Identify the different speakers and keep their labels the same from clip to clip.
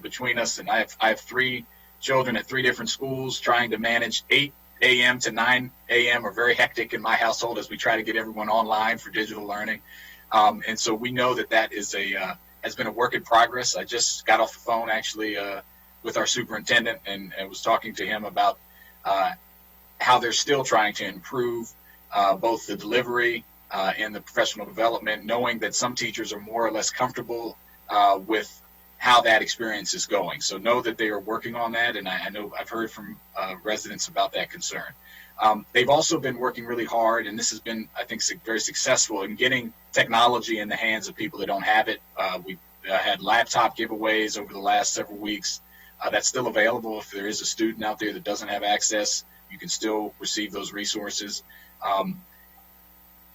Speaker 1: between us, and I have 3 children at 3 different schools. Trying to manage 8 a.m. to 9 a.m. are very hectic in my household as we try to get everyone online for digital learning. And so we know that is has been a work in progress. I just got off the phone actually with our superintendent and was talking to him about how they're still trying to improve both the delivery and the professional development, knowing that some teachers are more or less comfortable with how that experience is going. So know that they are working on that, and I know I've heard from residents about that concern. They've also been working really hard, and this has been, I think, very successful in getting technology in the hands of people that don't have it. We've had laptop giveaways over the last several weeks. That's still available. If there is a student out there that doesn't have access, you can still receive those resources.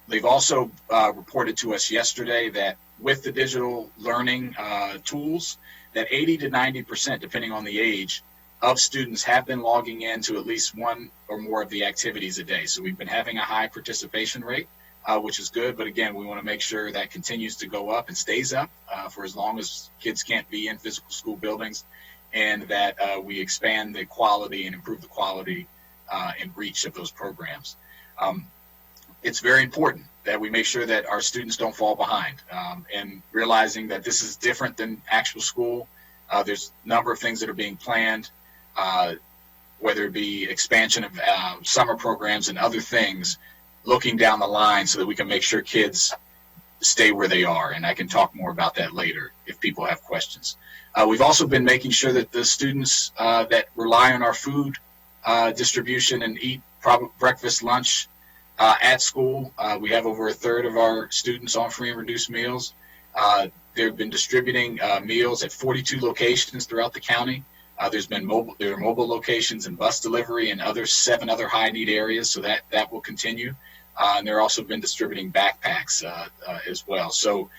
Speaker 1: They've also reported to us yesterday that with the digital learning tools, that 80 to 90%, depending on the age, of students have been logging in to at least one or more of the activities a day. So we've been having a high participation rate, which is good. But again, we want to make sure that continues to go up and stays up for as long as kids can't be in physical school buildings, and that we expand the quality and improve the quality and reach of those programs. It's very important that we make sure that our students don't fall behind, and realizing that this is different than actual school. There's a number of things that are being planned, whether it be expansion of summer programs and other things, looking down the line so that we can make sure kids stay where they are. And I can talk more about that later if people have questions. We've also been making sure that the students that rely on our food distribution and eat breakfast, lunch at school, we have over a third of our students on free and reduced meals. They've been distributing meals at 42 locations throughout the county. There are mobile locations and bus delivery and 7 other high need areas, so that will continue. And they're also been distributing backpacks as well. So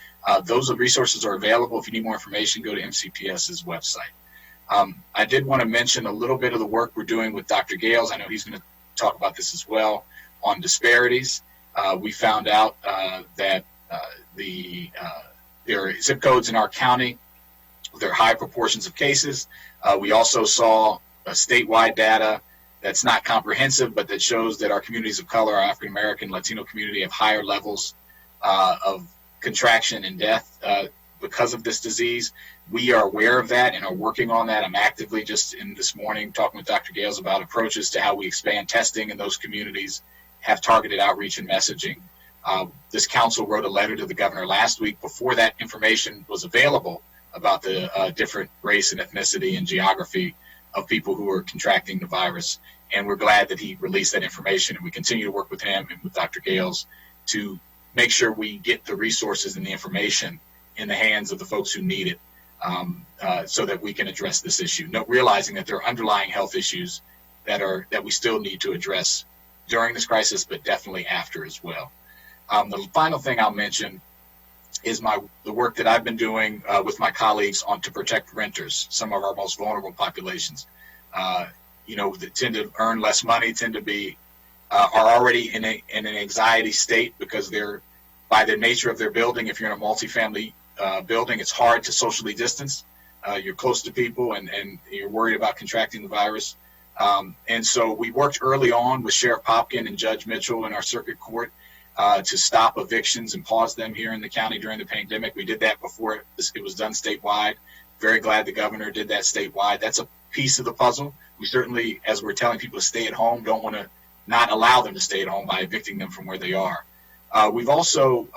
Speaker 1: those resources are available. If you need more information, go to MCPS's website. I did want to mention a little bit of the work we're doing with Dr. Gales. I know he's going to talk about this as well on disparities. We found out that there are zip codes in our county. There are high proportions of cases. We also saw statewide data that's not comprehensive, but that shows that our communities of color, our African American, Latino community, have higher levels of contraction and death because of this disease. We are aware of that and are working on that. I'm actively just in this morning talking with Dr. Gales about approaches to how we expand testing in those communities, have targeted outreach and messaging. This council wrote a letter to the governor last week before that information was available about the different race and ethnicity and geography of people who are contracting the virus. And we're glad that he released that information, and we continue to work with him and with Dr. Gales to make sure we get the resources and the information in the hands of the folks who need it, so that we can address this issue. Realizing that there are underlying health issues that we still need to address during this crisis, but definitely after as well. The final thing I'll mention is the work that I've been doing with my colleagues to protect renters, some of our most vulnerable populations. That tend to earn less money, are already in an anxiety state because they're, by the nature of their building, if you're in a multifamily building, it's hard to socially distance. You're close to people and you're worried about contracting the virus. And so we worked early on with Sheriff Popkin and Judge Mitchell in our circuit court to stop evictions and pause them here in the county during the pandemic. We did that before it was done statewide. Very glad the governor did that statewide. That's a piece of the puzzle. We certainly, as we're telling people to stay at home, don't want to not allow them to stay at home by evicting them from where they are. We've also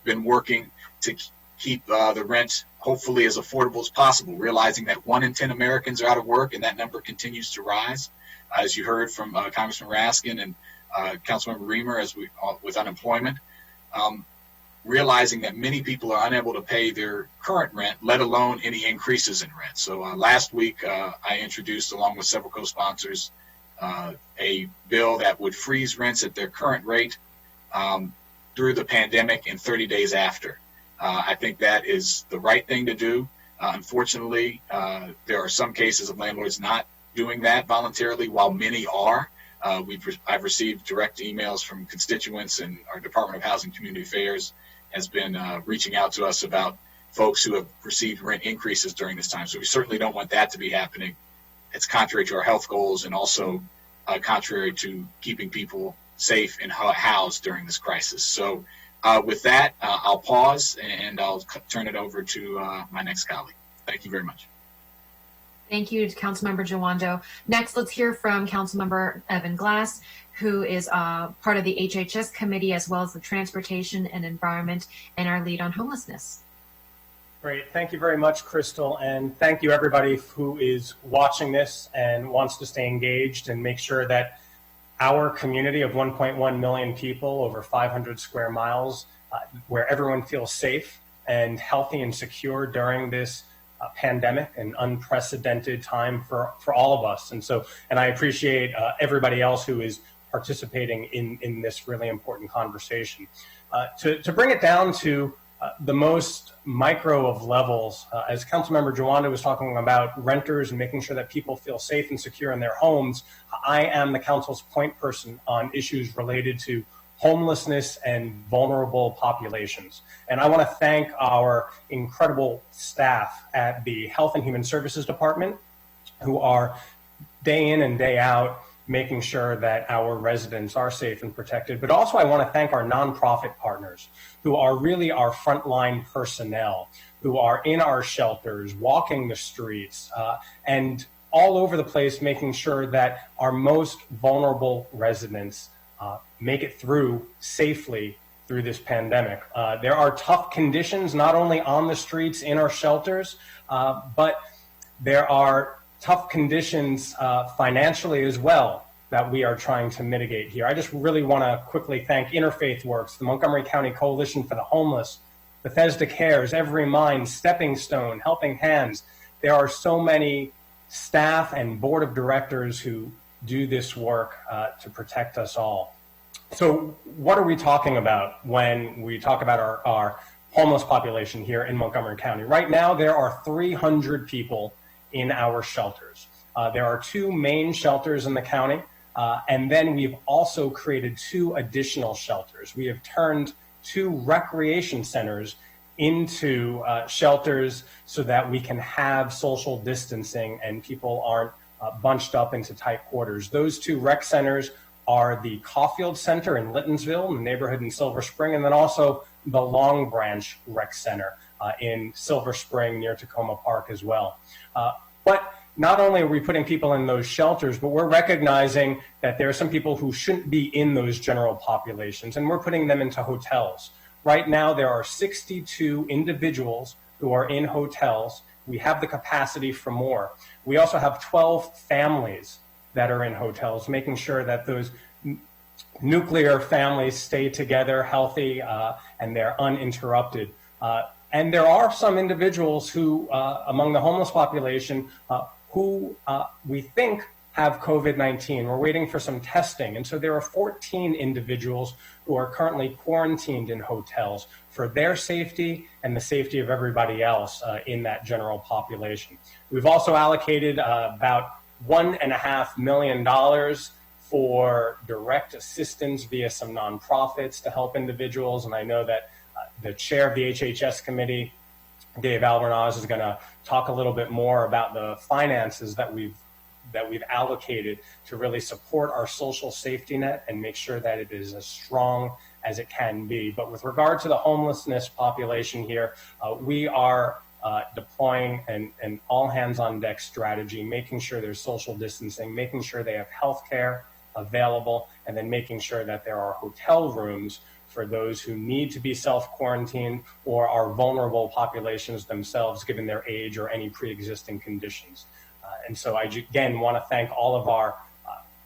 Speaker 1: been working to keep the rent hopefully as affordable as possible, realizing that 1 in 10 Americans are out of work, and that number continues to rise. As you heard from Congressman Raskin and Councilmember Reamer, with unemployment, realizing that many people are unable to pay their current rent, let alone any increases in rent. So last week, I introduced, along with several co-sponsors, a bill that would freeze rents at their current rate through the pandemic and 30 days after. I think that is the right thing to do. Unfortunately, there are some cases of landlords not doing that voluntarily, while many are. I've received direct emails from constituents, and our Department of Housing and Community Affairs has been reaching out to us about folks who have received rent increases during this time. So we certainly don't want that to be happening. It's contrary to our health goals and also contrary to keeping people safe and housed during this crisis. So with that, I'll pause and I'll turn it over to my next colleague. Thank you very much.
Speaker 2: Thank you to Councilmember Jawando. Next, let's hear from Councilmember Evan Glass, who is part of the HHS committee, as well as the Transportation and Environment, and our lead on homelessness.
Speaker 3: Great. Thank you very much, Crystal. And thank you, everybody who is watching this and wants to stay engaged and make sure that our community of 1.1 million people, over 500 square miles, where everyone feels safe and healthy and secure during this pandemic, an unprecedented time for all of us. And I appreciate everybody else who is participating in this really important conversation. To bring it down to the most micro of levels, as Councilmember Jawando was talking about renters and making sure that people feel safe and secure in their homes, I am the council's point person on issues related to homelessness and vulnerable populations. And I want to thank our incredible staff at the Health and Human Services Department who are day in and day out making sure that our residents are safe and protected. But also I want to thank our nonprofit partners who are really our frontline personnel, who are in our shelters, walking the streets, and all over the place, making sure that our most vulnerable residents make it through safely through this pandemic. There are tough conditions, not only on the streets in our shelters, but there are tough conditions financially as well that we are trying to mitigate here. I just really want to quickly thank Interfaith Works, the Montgomery County Coalition for the Homeless, Bethesda Cares, Every Mind, Stepping Stone, Helping Hands. There are so many staff and board of directors who do this work to protect us all. So what are we talking about when we talk about our homeless population here in Montgomery County? Right now, there are 300 people in our shelters. There are 2 main shelters in the county, and then we've also created 2 additional shelters. We have turned 2 recreation centers into shelters so that we can have social distancing and people aren't bunched up into tight quarters. Those 2 rec centers are the Caulfield Center in Littonsville, in the neighborhood in Silver Spring, and then also the Long Branch Rec Center in Silver Spring near Tacoma Park as well. But not only are we putting people in those shelters, but we're recognizing that there are some people who shouldn't be in those general populations, and we're putting them into hotels. Right now, there are 62 individuals who are in hotels. We have the capacity for more. We also have 12 families that are in hotels, making sure that those nuclear families stay together, healthy, and they're uninterrupted. And there are some individuals who, among the homeless population, who we think have COVID-19. We're waiting for some testing. And so there are 14 individuals who are currently quarantined in hotels for their safety and the safety of everybody else in that general population. We've also allocated about $1.5 million for direct assistance via some nonprofits to help individuals. And I know that the chair of the HHS committee, Dave Albornoz, is going to talk a little bit more about the finances that we've allocated to really support our social safety net and make sure that it is as strong as it can be. But with regard to the homelessness population here, we are deploying an all hands on deck strategy, making sure there's social distancing, making sure they have health care available, and then making sure that there are hotel rooms for those who need to be self-quarantined or are vulnerable populations themselves given their age or any pre-existing conditions. And so I again want to thank all of our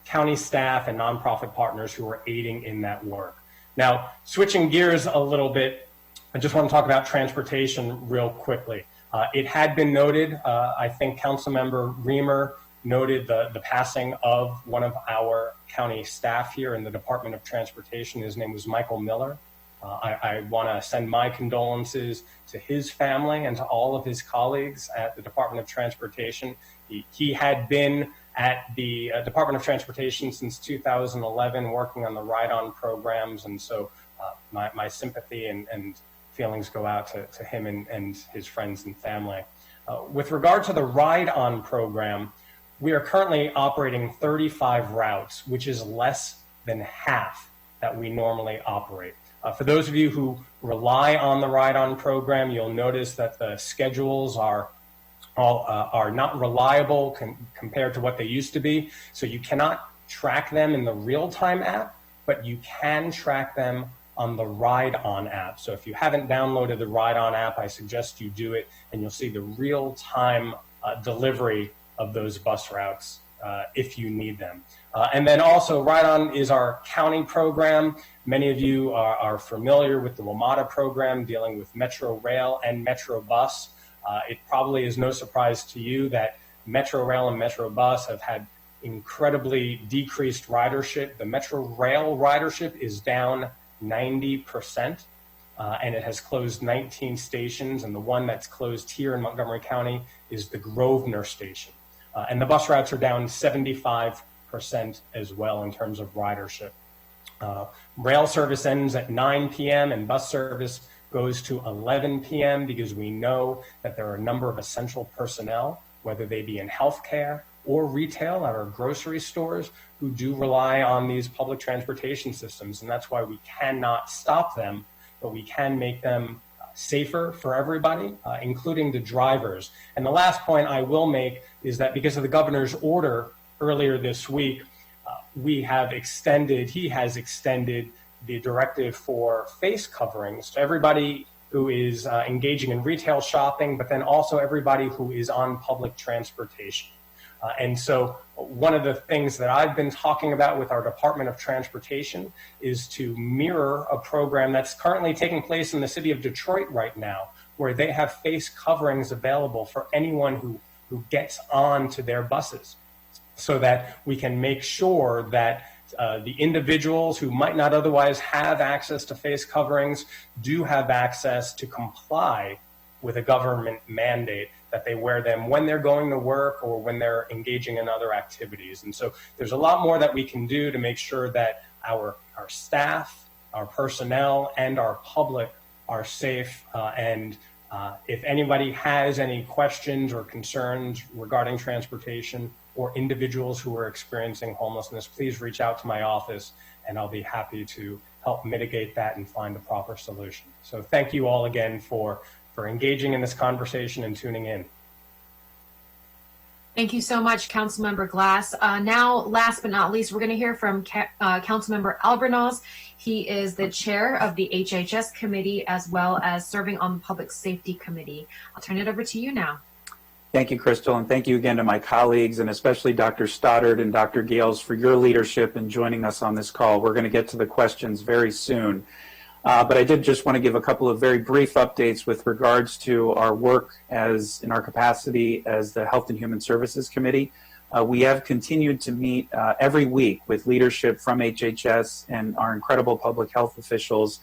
Speaker 3: county staff and nonprofit partners who are aiding in that work. Now, switching gears a little bit, I just want to talk about transportation real quickly. It had been noted, I think Councilmember Reamer noted the passing of one of our county staff here in the Department of Transportation. His name was Michael Miller. I want to send my condolences to his family and to all of his colleagues at the Department of Transportation. He had been at the Department of Transportation since 2011, working on the ride-on programs, and so my sympathy and feelings go out to him and his friends and family. With regard to the ride-on program, we are currently operating 35 routes, which is less than half that we normally operate. For those of you who rely on the ride-on program, you'll notice that the schedules are not reliable compared to what they used to be. So you cannot track them in the real-time app, but you can track them on the Ride-On app. So if you haven't downloaded the Ride-On app, I suggest you do it, and you'll see the real-time delivery of those bus routes if you need them. And then also, Ride-On is our county program. Many of you are familiar with the WMATA program dealing with Metro Rail and Metro Bus. It probably is no surprise to you that Metro Rail and Metro Bus have had incredibly decreased ridership. The Metro Rail ridership is down 90%, and it has closed 19 stations, and the one that's closed here in Montgomery County is the Grosvenor station. And the bus routes are down 75% as well in terms of ridership. Rail service ends at 9 p.m. and bus service goes to 11 p.m. because we know that there are a number of essential personnel, whether they be in healthcare or retail at our grocery stores, who do rely on these public transportation systems. And that's why we cannot stop them, but we can make them safer for everybody, including the drivers. And the last point I will make is that because of the governor's order earlier this week, he has extended the directive for face coverings to everybody who is engaging in retail shopping, but then also everybody who is on public transportation. And so one of the things that I've been talking about with our Department of Transportation is to mirror a program that's currently taking place in the city of Detroit right now, where they have face coverings available for anyone who gets on to their buses, so that we can make sure that the individuals who might not otherwise have access to face coverings do have access to comply with a government mandate that they wear them when they're going to work or when they're engaging in other activities. And so there's a lot more that we can do to make sure that our staff, our personnel, and our public are safe. And if anybody has any questions or concerns regarding transportation or individuals who are experiencing homelessness, please reach out to my office and I'll be happy to help mitigate that and find a proper solution. So thank you all again for engaging in this conversation and tuning in.
Speaker 2: Thank you so much, Councilmember Glass. Now, last but not least, we're going to hear from Councilmember Albornoz. He is the chair of the HHS committee as well as serving on the Public Safety Committee. I'll turn it over to you now.
Speaker 4: Thank you, Crystal, and thank you again to my colleagues and especially Dr. Stoddard and Dr. Gales for your leadership in joining us on this call. We're going to get to the questions very soon. But I did just want to give a couple of very brief updates with regards to our work in our capacity as the Health and Human Services Committee. We have continued to meet every week with leadership from HHS and our incredible public health officials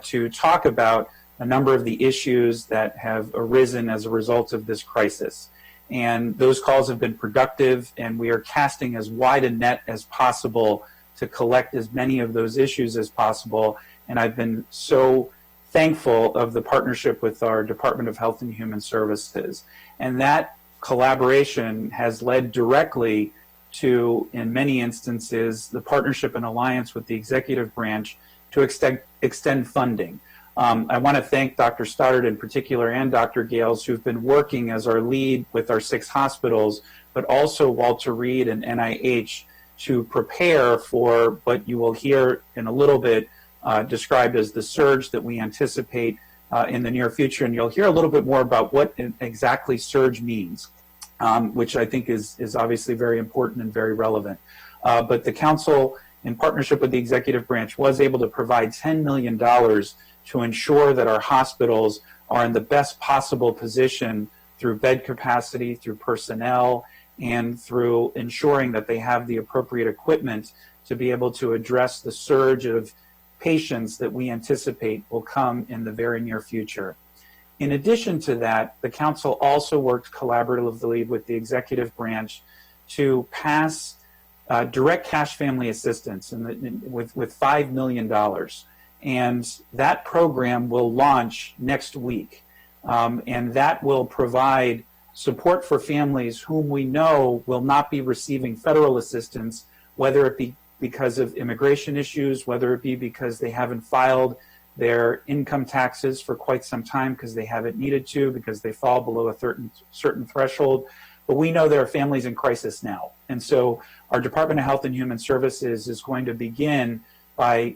Speaker 4: to talk about a number of the issues that have arisen as a result of this crisis. And those calls have been productive, and we are casting as wide a net as possible to collect as many of those issues as possible. And I've been so thankful of the partnership with our Department of Health and Human Services. And that collaboration has led directly to, in many instances, the partnership and alliance with the executive branch to extend funding. I want to thank Dr. Stoddard in particular and Dr. Gales, who've been working as our lead with our 6 hospitals, but also Walter Reed and NIH to prepare for what you will hear in a little bit described as the surge that we anticipate in the near future. And you'll hear a little bit more about what exactly surge means, which I think is obviously very important and very relevant. But the council, in partnership with the executive branch, was able to provide $10 million to ensure that our hospitals are in the best possible position through bed capacity, through personnel, and through ensuring that they have the appropriate equipment to be able to address the surge of patients that we anticipate will come in the very near future. In addition to that, the council also worked collaboratively with the executive branch to pass direct cash family assistance with $5 million. And that program will launch next week. And that will provide support for families whom we know will not be receiving federal assistance, whether it be because of immigration issues, whether it be because they haven't filed their income taxes for quite some time because they haven't needed to, because they fall below a certain threshold. But we know there are families in crisis now. And so our Department of Health and Human Services is going to begin by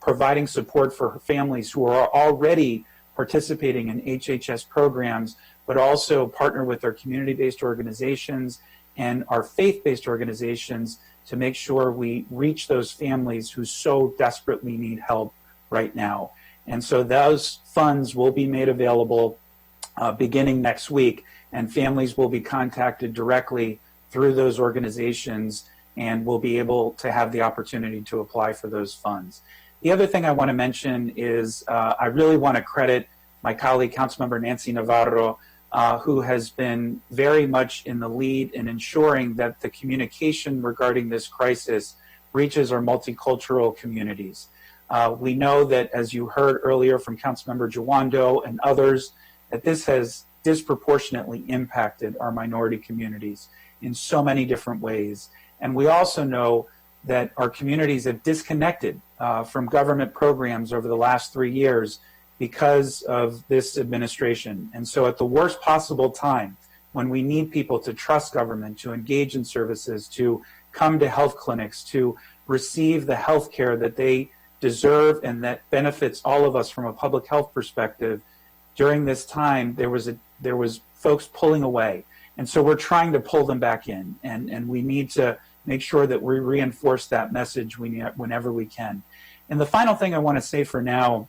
Speaker 4: providing support for families who are already participating in HHS programs, but also partner with our community-based organizations and our faith-based organizations to make sure we reach those families who so desperately need help right now. And so those funds will be made available beginning next week, and families will be contacted directly through those organizations and will be able to have the opportunity to apply for those funds. The other thing I want to mention is I really want to credit my colleague, Councilmember Nancy Navarro, who has been very much in the lead in ensuring that the communication regarding this crisis reaches our multicultural communities. We know that, as you heard earlier from Councilmember Jawando and others, that this has disproportionately impacted our minority communities in so many different ways. And we also know that our communities have disconnected from government programs over the last 3 years because of this administration. And so at the worst possible time, when we need people to trust government, to engage in services, to come to health clinics, to receive the health care that they deserve and that benefits all of us from a public health perspective, during this time, there was folks pulling away. And so we're trying to pull them back in, and we need to make sure that we reinforce that message whenever we can. And the final thing I want to say for now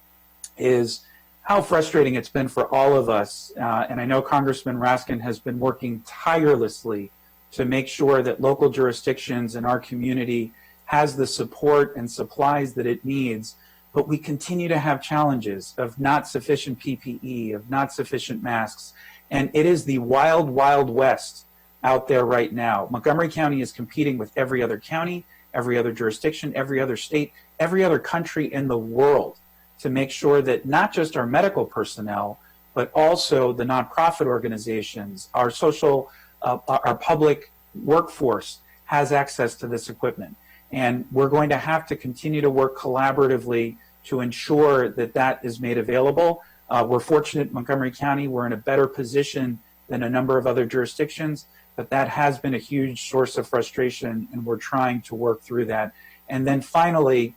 Speaker 4: is how frustrating it's been for all of us. And I know Congressman Raskin has been working tirelessly to make sure that local jurisdictions in our community has the support and supplies that it needs. But we continue to have challenges of not sufficient PPE, of not sufficient masks. And it is the wild, wild west out there right now. Montgomery County is competing with every other county, every other jurisdiction, every other state, every other country in the world to make sure that not just our medical personnel, but also the nonprofit organizations, our social, our public workforce has access to this equipment. And we're going to have to continue to work collaboratively to ensure that that is made available. We're fortunate in Montgomery County, we're in a better position than a number of other jurisdictions, but that has been a huge source of frustration, and we're trying to work through that. And then finally,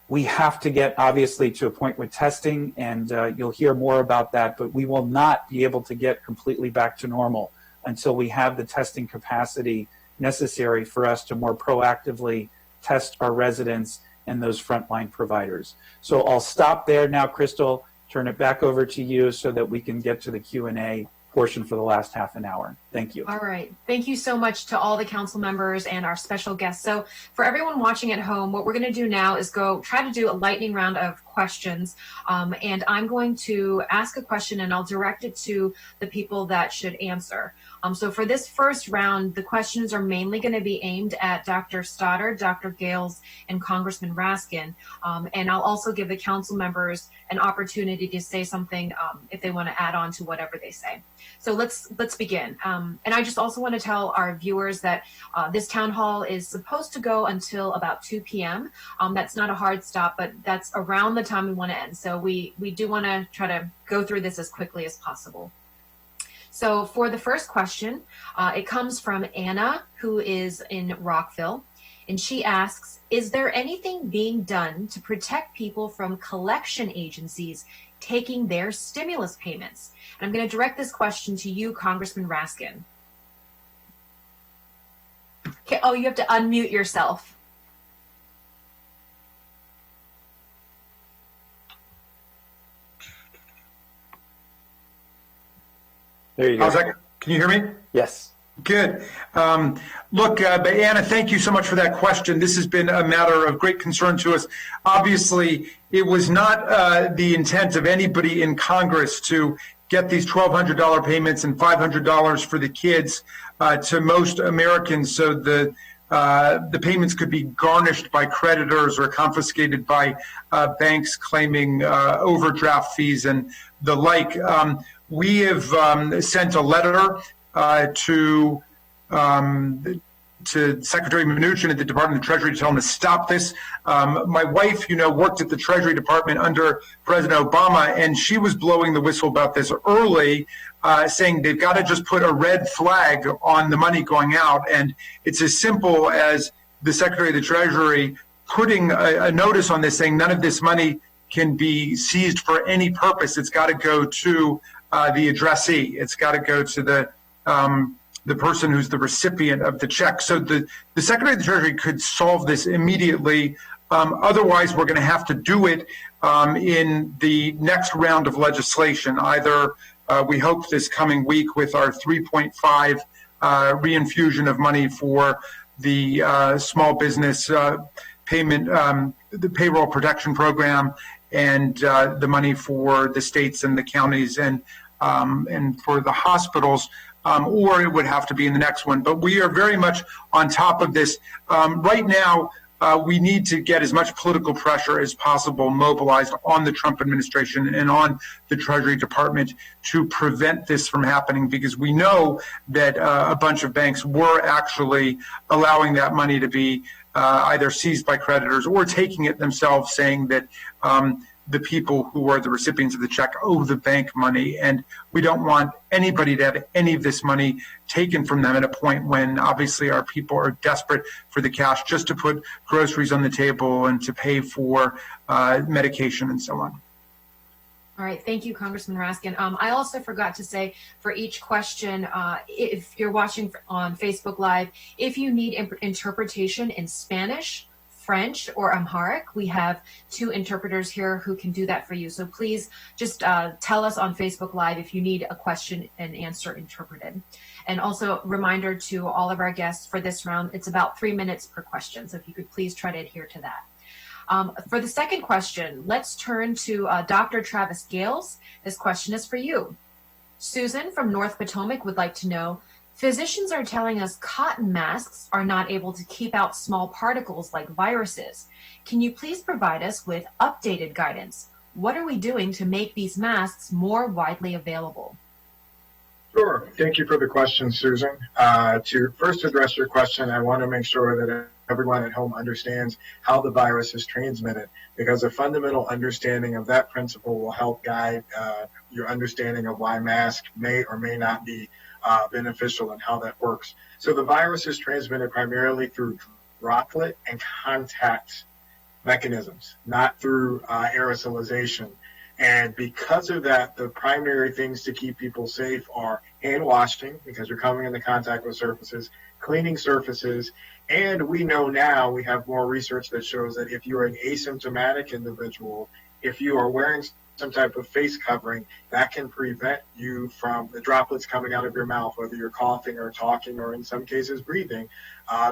Speaker 4: we have to get, obviously, to a point with testing, and you'll hear more about that, but we will not be able to get completely back to normal until we have the testing capacity necessary for us to more proactively test our residents and those frontline providers. So I'll stop there now, Crystal, turn it back over to you so that we can get to the Q&A portion for the last half an hour. Thank you.
Speaker 2: All right. Thank you so much to all the council members and our special guests. So for everyone watching at home, what we're going to do now is try to do a lightning round of questions. And I'm going to ask a question and I'll direct it to the people that should answer. So for this first round, the questions are mainly going to be aimed at Dr. Stoddard, Dr. Gales, and Congressman Raskin. And I'll also give the council members an opportunity to say something if they want to add on to whatever they say. So let's begin. And I just also want to tell our viewers that this town hall is supposed to go until about 2 p.m. That's not a hard stop, but that's around the time we want to end. So we do want to try to go through this as quickly as possible. So for the first question, it comes from Anna, who is in Rockville. And she asks, is there anything being done to protect people from collection agencies taking their stimulus payments? And I'm going to direct this question to you, Congressman Raskin. Okay, oh, you have to unmute yourself.
Speaker 4: There you go.
Speaker 5: Can you hear me?
Speaker 4: Yes.
Speaker 5: Good. Look, Anna, thank you so much for that question. This has been a matter of great concern to us. Obviously, it was not the intent of anybody in Congress to get these $1,200 payments and $500 for the kids to most Americans. So the the payments could be garnished by creditors or confiscated by banks claiming overdraft fees and the like. We have sent a letter to Secretary Mnuchin at the Department of the Treasury to tell him to stop this. My wife, worked at the Treasury Department under President Obama, and she was blowing the whistle about this early, saying they've got to just put a red flag on the money going out. And it's as simple as the Secretary of the Treasury putting a notice on this saying none of this money can be seized for any purpose. It's got to go to the addressee. It's got to go to the person who's the recipient of the check. So the Secretary of the Treasury could solve this immediately. Otherwise, we're going to have to do it in the next round of legislation. Either we hope this coming week with our 3.5 reinfusion of money for the small business payment, the payroll protection program, and the money for the states and the counties and for the hospitals. Or it would have to be in the next one. But we are very much on top of this. Right now, we need to get as much political pressure as possible mobilized on the Trump administration and on the Treasury Department to prevent this from happening, because we know that a bunch of banks were actually allowing that money to be either seized by creditors or taking it themselves, saying that the people who are the recipients of the check owe the bank money. And we don't want anybody to have any of this money taken from them at a point when obviously our people are desperate for the cash just to put groceries on the table and to pay for medication and so on.
Speaker 2: All right. Thank you, Congressman Raskin. I also forgot to say for each question, if you're watching on Facebook Live, if you need interpretation in Spanish, French, or Amharic, we have 2 interpreters here who can do that for you. So please just tell us on Facebook Live if you need a question and answer interpreted. And also reminder to all of our guests for this round, it's about 3 minutes per question. So if you could please try to adhere to that. For the second question, let's turn to Dr. Travis Gales. This question is for you. Susan from North Potomac would like to know, physicians are telling us cotton masks are not able to keep out small particles like viruses. Can you please provide us with updated guidance? What are we doing to make these masks more widely available?
Speaker 6: Sure. Thank you for the question, Susan. To first address your question, I want to make sure that everyone at home understands how the virus is transmitted, because a fundamental understanding of that principle will help guide your understanding of why masks may or may not be beneficial and how that works. So the virus is transmitted primarily through droplet and contact mechanisms, not through aerosolization. And because of that, the primary things to keep people safe are hand washing, because you're coming into contact with surfaces, cleaning surfaces, and we know now, we have more research that shows that if you're an asymptomatic individual, if you are wearing some type of face covering, that can prevent you from the droplets coming out of your mouth, whether you're coughing or talking or in some cases breathing,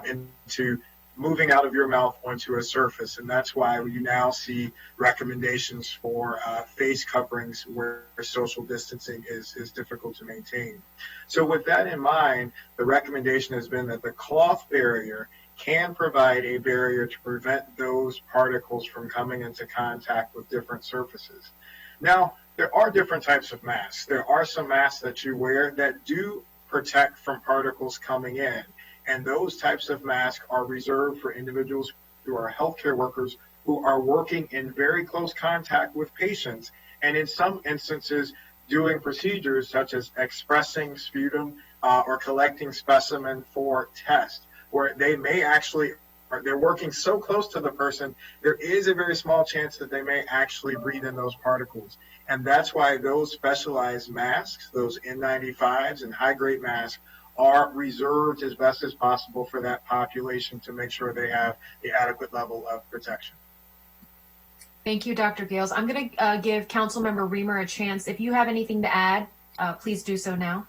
Speaker 6: into moving out of your mouth onto a surface. And that's why you now see recommendations for face coverings where social distancing is difficult to maintain. So with that in mind, the recommendation has been that the cloth barrier can provide a barrier to prevent those particles from coming into contact with different surfaces. Now, there are different types of masks. There are some masks that you wear that do protect from particles coming in. And those types of masks are reserved for individuals who are healthcare workers who are working in very close contact with patients, and in some instances doing procedures such as expressing sputum or collecting specimen for test, where they may actually, they're working so close to the person, there is a very small chance that they may actually breathe in those particles. And that's why those specialized masks, those N95s and high-grade masks, are reserved as best as possible for that population to make sure they have the adequate level of protection.
Speaker 2: Thank you, Dr. Gales. I'm going to give Councilmember Reamer a chance. If you have anything to add, please do so now.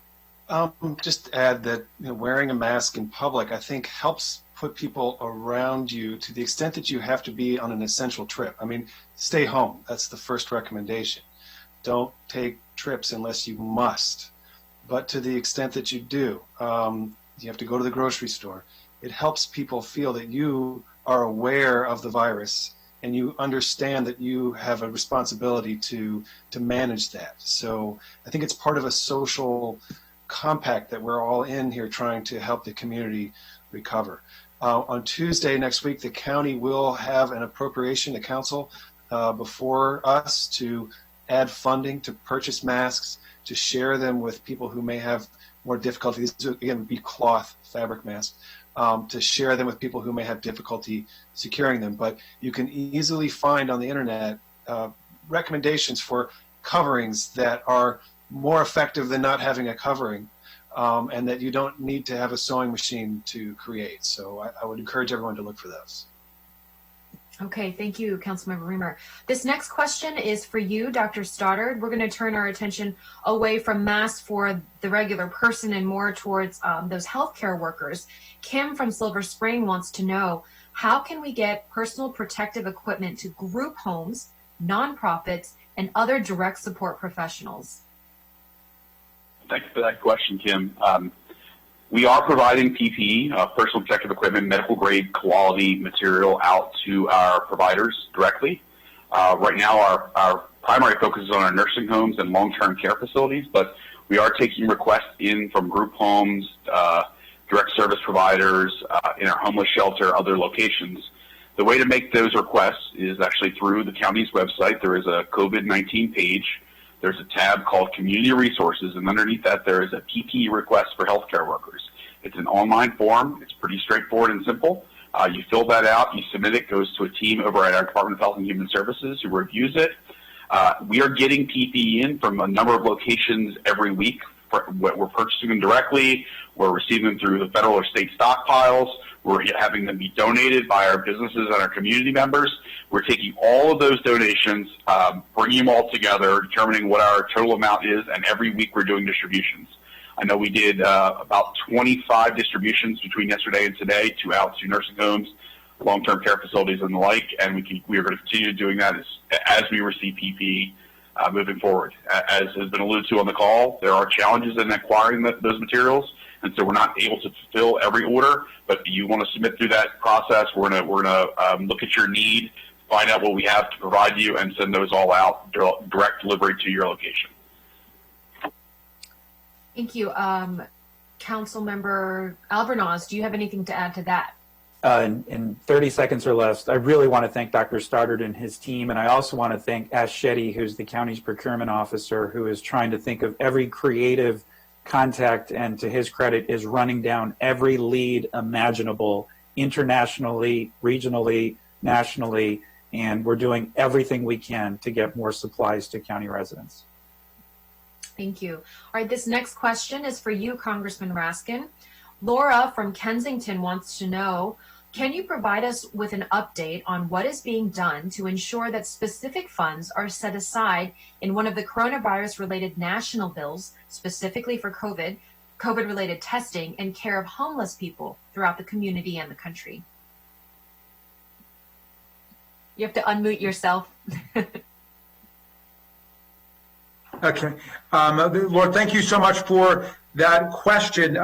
Speaker 7: Just add that wearing a mask in public, I think, helps put people around you to the extent that you have to be on an essential trip. I mean, stay home. That's the first recommendation. Don't take trips unless you must. But to the extent that you do, you have to go to the grocery store. it helps people feel that you are aware of the virus and you understand that you have a responsibility to manage that. So I think it's part of a social compact that we're all in here trying to help the community recover. On Tuesday next week, the county will have an appropriation to council before us to add funding to purchase masks, to share them with people who may have more difficulty. These again would be cloth fabric masks, to share them with people who may have difficulty securing them. But you can easily find on the internet recommendations for coverings that are more effective than not having a covering, and that you don't need to have a sewing machine to create. So I would encourage everyone to look for those.
Speaker 2: Okay, thank you, Councilmember Reamer. This next question is for you, Dr. Stoddard. We're going to turn our attention away from masks for the regular person and more towards those healthcare workers. Kim from Silver Spring wants to know, how can we get personal protective equipment to group homes, nonprofits, and other direct support professionals?
Speaker 8: Thanks for that question, Kim. We are providing PPE, personal protective equipment, medical grade quality material out to our providers directly. Right now, our primary focus is on our nursing homes and long-term care facilities, but we are taking requests in from group homes, direct service providers, in our homeless shelter, other locations. The way to make those requests is actually through the county's website. There is a COVID-19 page. There's a tab called Community Resources, and underneath that there is a PPE request for healthcare workers. It's an online form. It's pretty straightforward and simple. You fill that out, you submit it, goes to a team over at our Department of Health and Human Services who reviews it. We are getting PPE in from a number of locations every week. We're purchasing them directly. We're receiving them through the federal or state stockpiles. We're having them be donated by our businesses and our community members. We're taking all of those donations, bringing them all together, determining what our total amount is, and every week we're doing distributions. I know we did about 25 distributions between yesterday and today out to nursing homes, long-term care facilities, and the like, and we are going to continue doing that as we receive PPE moving forward. As has been alluded to on the call, there are challenges in acquiring those materials, and so we're not able to fulfill every order. But if you want to submit through that process, we're gonna look at your need, find out what we have to provide you, and send those all out direct delivery to your location.
Speaker 2: Thank you. Councilmember Albornoz, do you have anything to add to that?
Speaker 4: In 30 seconds or less, I really want to thank Dr. Stoddard and his team, and I also want to thank Ash Shetty, who's the county's procurement officer, who is trying to think of every creative contact, and to his credit, is running down every lead imaginable, internationally, regionally, nationally, and we're doing everything we can to get more supplies to county residents.
Speaker 2: Thank you. All right, this next question is for you, Congressman Raskin. Laura from Kensington wants to know, can you provide us with an update on what is being done to ensure that specific funds are set aside in one of the coronavirus-related national bills, specifically for COVID-related testing and care of homeless people throughout the community and the country? You have to unmute yourself.
Speaker 5: Okay. Lord, thank you so much for that question.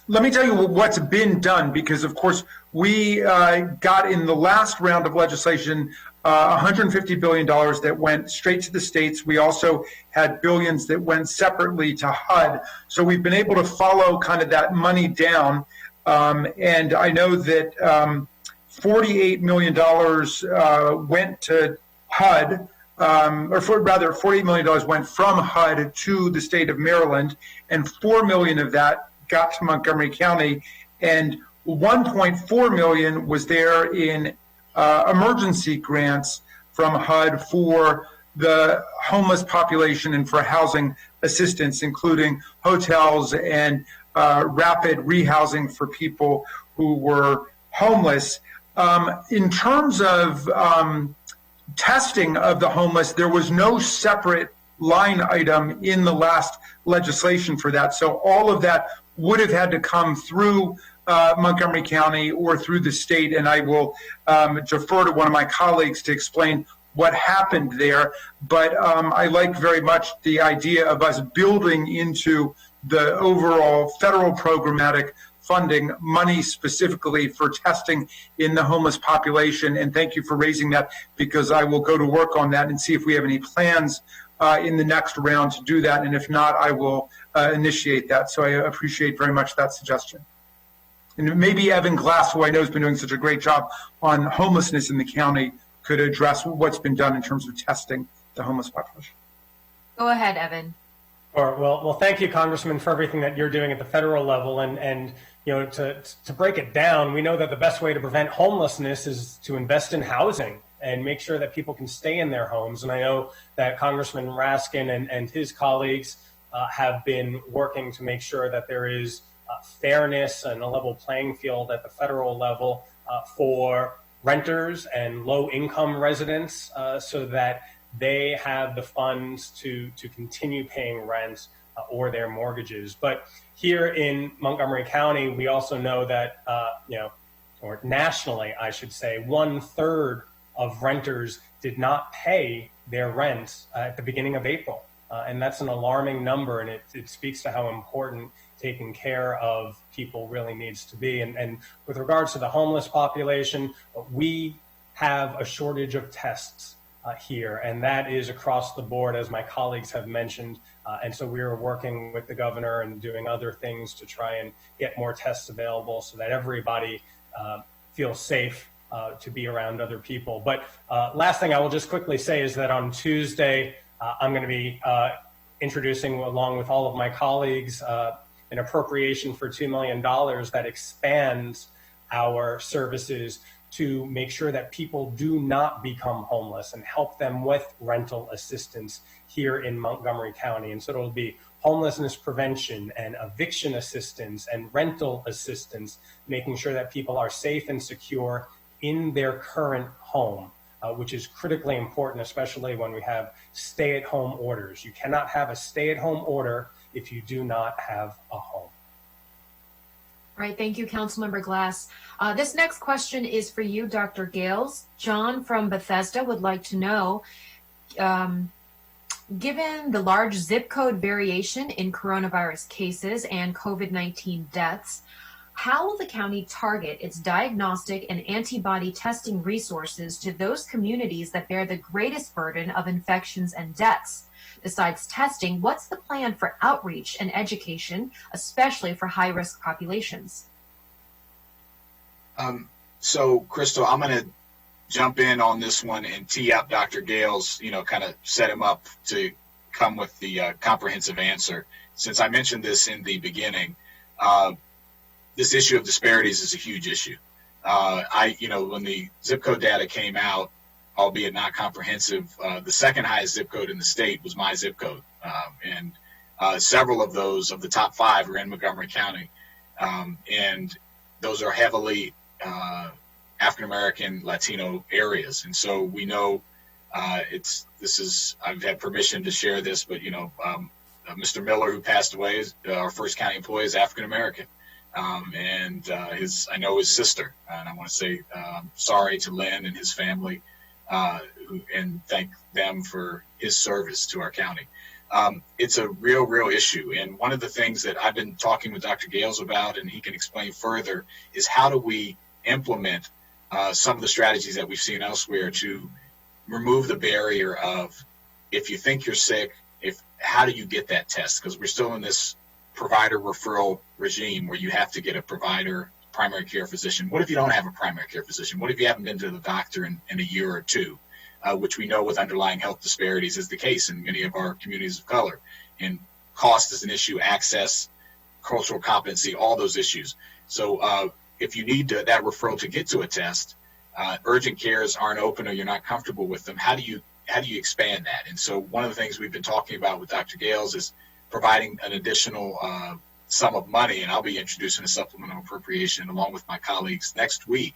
Speaker 5: Let me tell you what's been done, because, of course, we got in the last round of legislation $150 billion that went straight to the states. We also had billions that went separately to HUD. So we've been able to follow kind of that money down. And I know that $48 million went to HUD. $48 million went from HUD to the state of Maryland, and $4 million of that got to Montgomery County, and $1.4 million was there in emergency grants from HUD for the homeless population and for housing assistance, including hotels and rapid rehousing for people who were homeless. In terms of testing of the homeless, there was no separate line item in the last legislation for that. So all of that would have had to come through Montgomery County or through the state, and I will defer to one of my colleagues to explain what happened there. But I like very much the idea of us building into the overall federal programmatic funding money specifically for testing in the homeless population. And thank you for raising that, because I will go to work on that and see if we have any plans in the next round to do that. And if not, I will initiate that. So I appreciate very much that suggestion. And maybe Evan Glass, who I know has been doing such a great job on homelessness in the county, could address what's been done in terms of testing the homeless population.
Speaker 2: Go ahead, Evan.
Speaker 3: Sure. Well, thank you, Congressman, for everything that you're doing at the federal level. And you know, to break it down, we know that the best way to prevent homelessness is to invest in housing and make sure that people can stay in their homes. And I know that Congressman Raskin and his colleagues have been working to make sure that there is fairness and a level playing field at the federal level for renters and low-income residents, so that they have the funds to continue paying rent or their mortgages. But here in Montgomery County, we also know that, or nationally, I should say, 1/3 of renters did not pay their rent at the beginning of April. And that's an alarming number, and it speaks to how important taking care of people really needs to be. And with regards to the homeless population, we have a shortage of tests here, and that is across the board, as my colleagues have mentioned. And so we are working with the governor and doing other things to try and get more tests available so that everybody feels safe to be around other people. But last thing I will just quickly say is that on Tuesday, I'm going to be introducing, along with all of my colleagues, an appropriation for $2 million that expands our services to make sure that people do not become homeless and help them with rental assistance here in Montgomery County. And so it'll be homelessness prevention and eviction assistance and rental assistance, making sure that people are safe and secure in their current home, which is critically important, especially when we have stay-at-home orders. You cannot have a stay-at-home order if you do not have a home.
Speaker 2: All right, thank you, Councilmember Glass. This next question is for you, Dr. Gales. John from Bethesda would like to know, given the large zip code variation in coronavirus cases and COVID-19 deaths, how will the county target its diagnostic and antibody testing resources to those communities that bear the greatest burden of infections and deaths? Besides testing, what's the plan for outreach and education, especially for high-risk populations?
Speaker 1: So, Crystal, I'm going to jump in on this one and tee up Dr. Gales, kind of set him up to come with the comprehensive answer. Since I mentioned this in the beginning, this issue of disparities is a huge issue. When the zip code data came out, albeit not comprehensive, the second highest zip code in the state was my zip code. And several of those, of the top 5, are in Montgomery County. And those are heavily African-American, Latino areas. And so we know I've had permission to share this, but, Mr. Miller, who passed away, our first county employee, is African-American. And I know his sister, and I want to say sorry to Lynn and his family, and thank them for his service to our county. It's a real issue. And one of the things that I've been talking with Dr. Gales about, and he can explain further, is how do we implement some of the strategies that we've seen elsewhere to remove the barrier of, if you think you're sick, how do you get that test? Because we're still in this provider referral regime where you have to get a provider, primary care physician. What if you don't have a primary care physician? What if you haven't been to the doctor in a year or two, which we know with underlying health disparities is the case in many of our communities of color. And cost is an issue, access, cultural competency, all those issues. So if you need that referral to get to a test, urgent cares aren't open or you're not comfortable with them, how do you expand that? And so one of the things we've been talking about with Dr. Gales is providing an additional sum of money, and I'll be introducing a supplemental appropriation along with my colleagues next week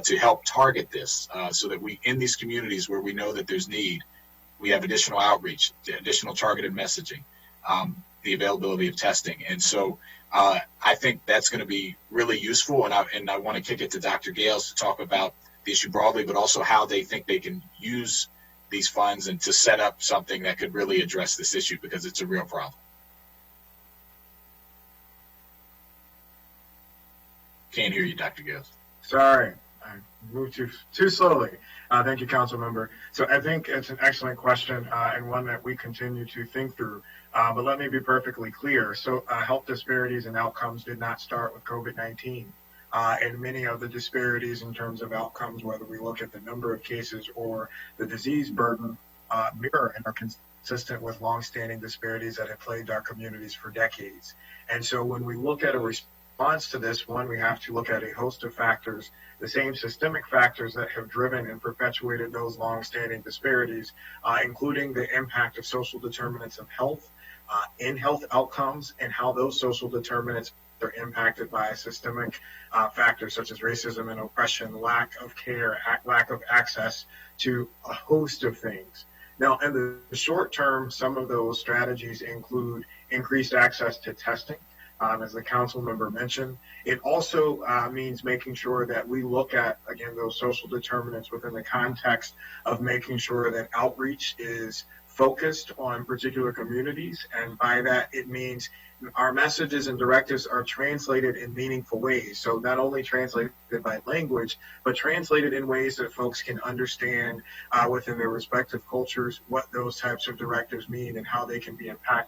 Speaker 1: to help target this, so that we, in these communities where we know that there's need, we have additional outreach, additional targeted messaging, the availability of testing. And so I think that's going to be really useful, and I want to kick it to Dr. Gales to talk about the issue broadly, but also how they think they can use these funds and to set up something that could really address this issue, because it's a real problem. Can't hear you, Dr. Gales.
Speaker 6: Sorry, I moved too slowly. Thank you, Council Member. So I think it's an excellent question and one that we continue to think through. But let me be perfectly clear. So health disparities and outcomes did not start with COVID-19. And many of the disparities in terms of outcomes, whether we look at the number of cases or the disease burden, mirror and are consistent with longstanding disparities that have plagued our communities for decades. And so when we look at a response to this, one, we have to look at a host of factors, the same systemic factors that have driven and perpetuated those longstanding disparities, including the impact of social determinants of health, in health outcomes, and how those social determinants are impacted by systemic factors such as racism and oppression, lack of care, lack of access to a host of things. Now, in the short term, some of those strategies include increased access to testing, as the council member mentioned. It also means making sure that we look at, again, those social determinants within the context of making sure that outreach is focused on particular communities. And by that, it means our messages and directives are translated in meaningful ways. So not only translated by language, but translated in ways that folks can understand within their respective cultures what those types of directives mean and how they can be impactful.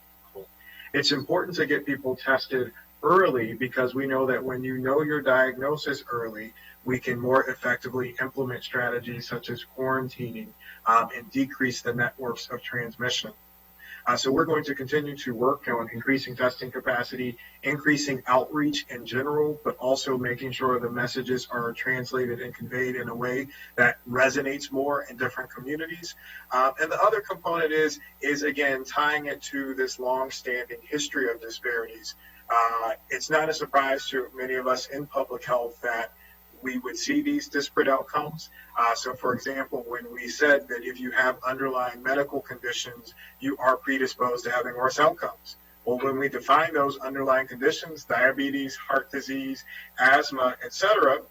Speaker 6: It's important to get people tested early because we know that when you know your diagnosis early, we can more effectively implement strategies such as quarantining and decrease the networks of transmission. So we're going to continue to work on increasing testing capacity, increasing outreach in general, but also making sure the messages are translated and conveyed in a way that resonates more in different communities. And the other component is again, tying it to this long-standing history of disparities. It's not a surprise to many of us in public health that we would see these disparate outcomes. So for example, when we said that if you have underlying medical conditions, you are predisposed to having worse outcomes. Well, when we define those underlying conditions, diabetes, heart disease, asthma, etc.,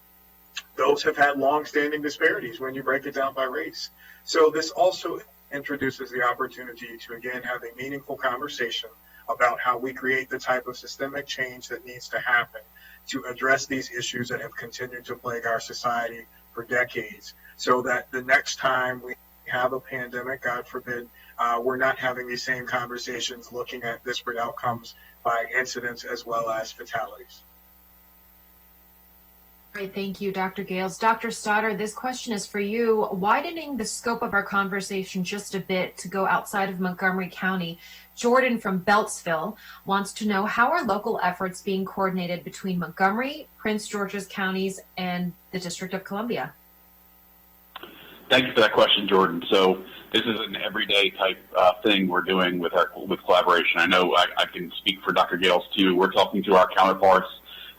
Speaker 6: those have had long-standing disparities when you break it down by race. So this also introduces the opportunity to, again, have a meaningful conversation about how we create the type of systemic change that needs to happen to address these issues that have continued to plague our society for decades, so that the next time we have a pandemic, God forbid, we're not having these same conversations looking at disparate outcomes by incidents as well as fatalities.
Speaker 2: Great, thank you, Dr. Gales. Dr. Stoddard, this question is for you. Widening the scope of our conversation just a bit to go outside of Montgomery County, Jordan from Beltsville wants to know, how are local efforts being coordinated between Montgomery, Prince George's counties, and the District of Columbia?
Speaker 8: Thank you for that question, Jordan. So this is an everyday type thing we're doing with collaboration. I know I can speak for Dr. Gales too. We're talking to our counterparts,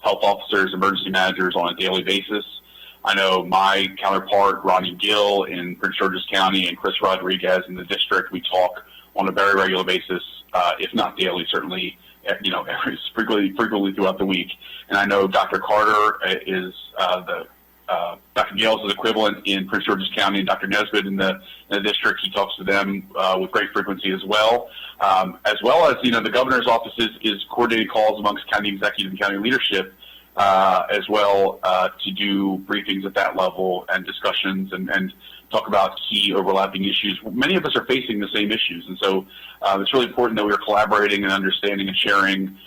Speaker 8: health officers, emergency managers on a daily basis. I know my counterpart, Ronnie Gill in Prince George's County, and Chris Rodriguez in the district, we talk on a very regular basis, if not daily, certainly, frequently throughout the week. And I know Dr. Carter is Dr. Gales' equivalent in Prince George's County, and Dr. Nesbitt in the district. He talks to them with great frequency as well as the governor's office is coordinating calls amongst county executive and county leadership as well to do briefings at that level and discussions and talk about key overlapping issues. Many of us are facing the same issues, and so it's really important that we are collaborating and understanding and sharing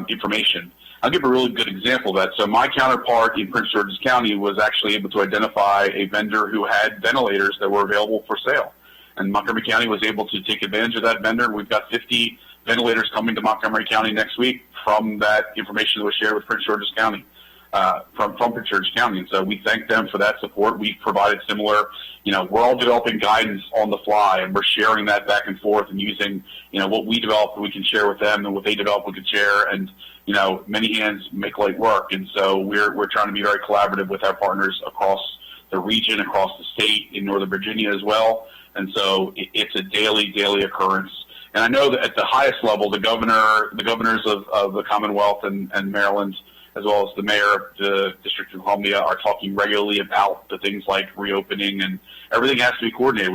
Speaker 8: information. I'll give a really good example of that. So my counterpart in Prince George's County was actually able to identify a vendor who had ventilators that were available for sale. And Montgomery County was able to take advantage of that vendor. We've got 50 ventilators coming to Montgomery County next week from that information that was shared with Prince George's County, from Prince George's County. And so we thank them for that support. We've provided similar, we're all developing guidance on the fly, and we're sharing that back and forth and using, what we develop we can share with them, and what they develop we can share. And, many hands make light work. And so we're trying to be very collaborative with our partners across the region, across the state, in Northern Virginia as well. And so it's a daily occurrence. And I know that at the highest level, the governors of the Commonwealth and Maryland, as well as the mayor of the District of Columbia, are talking regularly about the things like reopening, and everything has to be coordinated.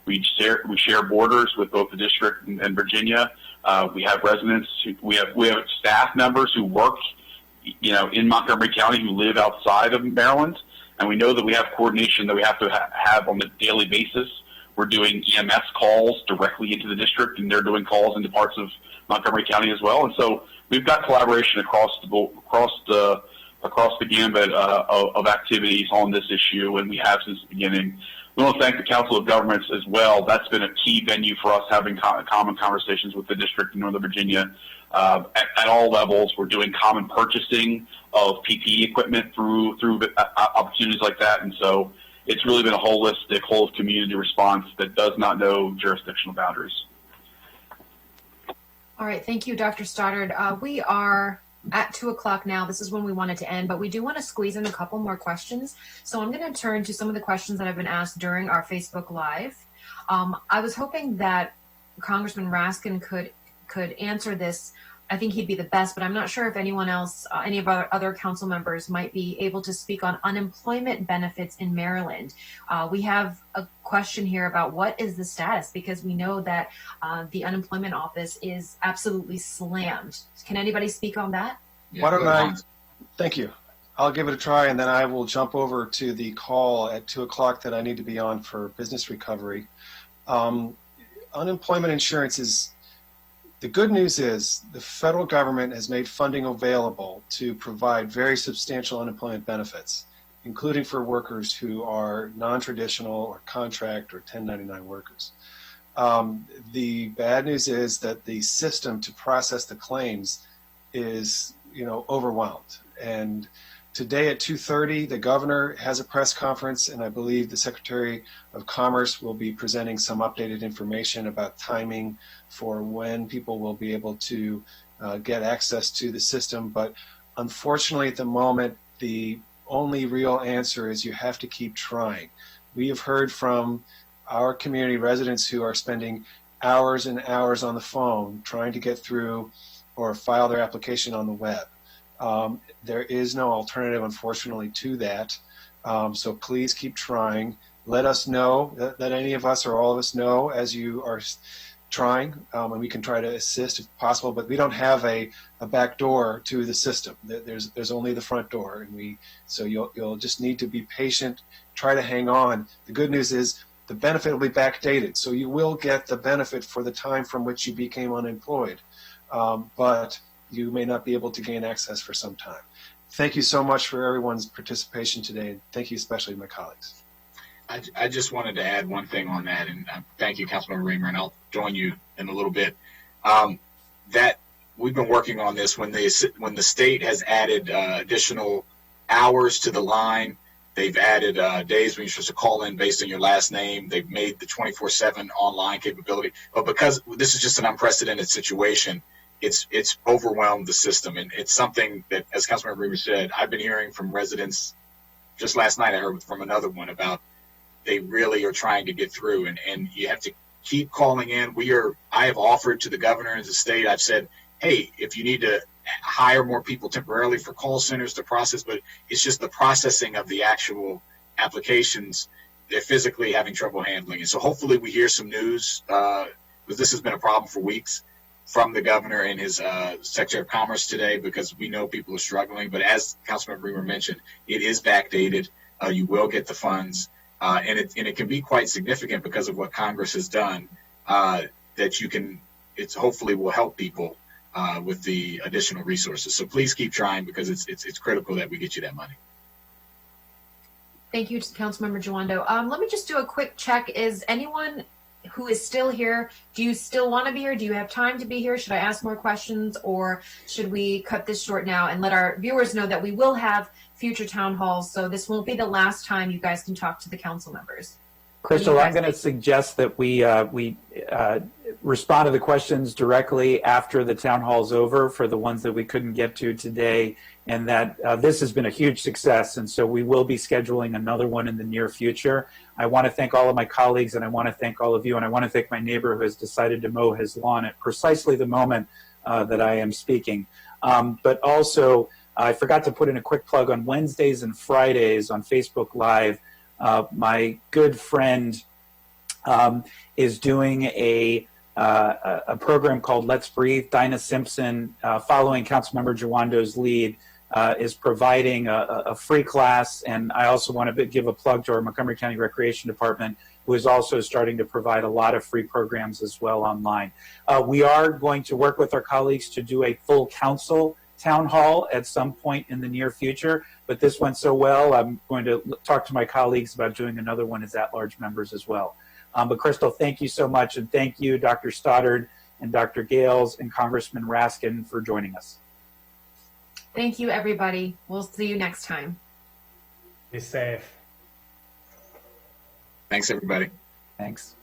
Speaker 8: We share borders with both the district and Virginia. We have residents. We have staff members who work, in Montgomery County who live outside of Maryland, and we know that we have coordination that we have to have on a daily basis. We're doing EMS calls directly into the district, and they're doing calls into parts of Montgomery County as well. And so we've got collaboration across the gambit of activities on this issue, and we have since the beginning. We want to thank the Council of Governments as well. That's been a key venue for us having common conversations with the district in Northern Virginia at all levels. We're doing common purchasing of PPE equipment through opportunities like that, and so it's really been a holistic, whole of community response that does not know jurisdictional boundaries.
Speaker 2: All right, thank you, Dr. Stoddard. We are at 2 o'clock now. This is when we wanted to end, but we do want to squeeze in a couple more questions. So I'm going to turn to some of the questions that have been asked during our Facebook Live. I was hoping that Congressman Raskin could answer this. I think he'd be the best, but I'm not sure if anyone else, any of our other council members might be able to speak on unemployment benefits in Maryland. We have a question here about what is the status, because we know that the unemployment office is absolutely slammed. Can anybody speak on that?
Speaker 1: Yeah,
Speaker 7: Why don't I? Thank you. I'll give it a try, and then I will jump over to the call at 2 o'clock that I need to be on for business recovery. Unemployment insurance is, the good news is the federal government has made funding available to provide very substantial unemployment benefits, including for workers who are non-traditional or contract or 1099 workers. The bad news is that the system to process the claims is, overwhelmed. And today at 2:30, the governor has a press conference, and I believe the Secretary of Commerce will be presenting some updated information about timing for when people will be able to get access to the system. But unfortunately, at the moment, the only real answer is you have to keep trying. We have heard from our community residents who are spending hours and hours on the phone trying to get through or file their application on the web. There is no alternative, unfortunately, to that. So please keep trying. Let us know, let any of us or all of us know as you are trying, and we can try to assist if possible. But we don't have a back door to the system. There's only the front door, and so you'll just need to be patient. Try to hang on. The good news is the benefit will be backdated, so you will get the benefit for the time from which you became unemployed. But you may not be able to gain access for some time. Thank you so much for everyone's participation today. And thank you especially to my colleagues.
Speaker 1: I just wanted to add one thing on that, and thank you, Councilmember Reamer, and I'll join you in a little bit. That we've been working on this when the state has added additional hours to the line. They've added days when you're supposed to call in based on your last name. They've made the 24/7 online capability. But because this is just an unprecedented situation, it's overwhelmed the system. And it's something that, as Councilmember Reamer said, I've been hearing from residents. Just last night I heard from another one about they really are trying to get through, and you have to keep calling in. I have offered to the governor and the state, I've said, hey, if you need to hire more people temporarily for call centers to process, but it's just the processing of the actual applications they're physically having trouble handling. And so hopefully we hear some news, because this has been a problem for weeks, from the governor and his Secretary of Commerce today, because we know people are struggling. But as Councilmember Reamer mentioned, it is backdated. You will get the funds. And it can be quite significant because of what Congress has done, that it's hopefully will help people with the additional resources. So please keep trying, because it's critical that we get you that money.
Speaker 2: Thank you, Councilmember Jawando. Let me just do a quick check. Is anyone who is still here, do you still want to be here? Do you have time to be here? Should I ask more questions, or should we cut this short now and let our viewers know that we will have future town halls, so this won't be the last time you guys can talk to the council members?
Speaker 4: Crystal, I'm going to suggest that we respond to the questions directly after the town hall's over for the ones that we couldn't get to today, and that this has been a huge success, and so we will be scheduling another one in the near future. I want to thank all of my colleagues, and I want to thank all of you, and I want to thank my neighbor who has decided to mow his lawn at precisely the moment that I am speaking. But also, I forgot to put in a quick plug on Wednesdays and Fridays on Facebook Live. My good friend is doing a program called Let's Breathe. Dinah Simpson, following Councilmember Jawando's lead, is providing a free class. And I also want to give a plug to our Montgomery County Recreation Department, who is also starting to provide a lot of free programs as well online. We are going to work with our colleagues to do a full council town hall at some point in the near future, but this went so well, I'm going to talk to my colleagues about doing another one as at-large members as well. But Crystal, thank you so much, and thank you, Dr. Stoddard and Dr. Gales and Congressman Raskin for joining us.
Speaker 2: Thank you, everybody. We'll see you next time.
Speaker 3: Be safe.
Speaker 1: Thanks, everybody.
Speaker 4: Thanks.